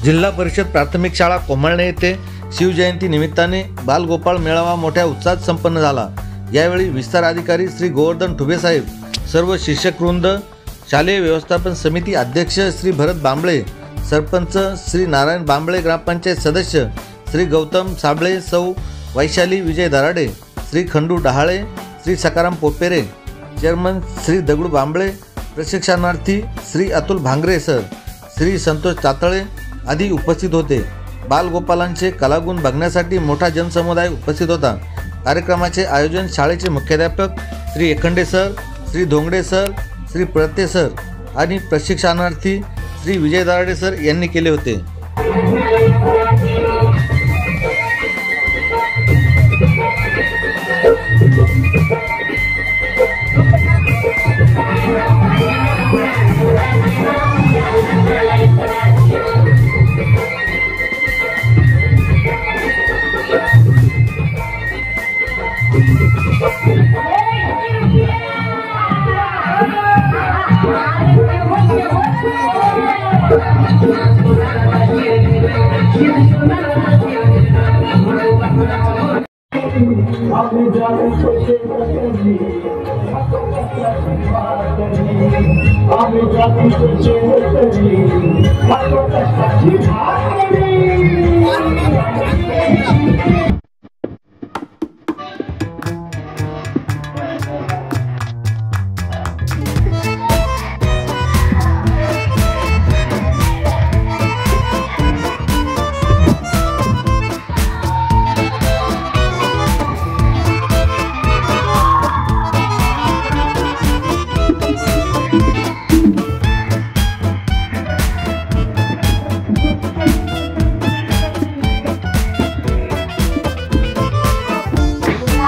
जिल्हा परिषद प्राथमिक शाळा कोमळणे येथे शिवजयंती निमित्ताने बालगोपाळ मेळावा मोठ्या उत्साहात संपन्न झाला। यावेळी विस्तार अधिकारी श्री गोवर्धन ठुबे साहेब, सर्व शिक्षकवृंद, शालेय व्यवस्थापन समिती अध्यक्ष श्री भरत बांबळे, सरपंच श्री नारायण बांबळे, ग्रामपंचायत सदस्य श्री गौतम साबळे, सौ वैशाली विजय दराडे, श्री खंडू डहाळे, श्री सकाराम पोपेरे, चेअरमन श्री दगडू बांबळे, प्रशिक्षणार्थी श्री अतुल भांगरे सर, श्री संतोष तातळे आदी उपस्थित होते। बालगोपालांचे कलागुण बघण्यासाठी मोठा जनसमुदाय उपस्थित होता। कार्यक्रमाचे आयोजन शाळेचे मुख्याध्यापक Shri Ekhande sir, Shri Dhongde sir, Shri Prate sir आणि प्रशिक्षणार्थी श्री विजय दराडे सर यांनी केले होते। I'm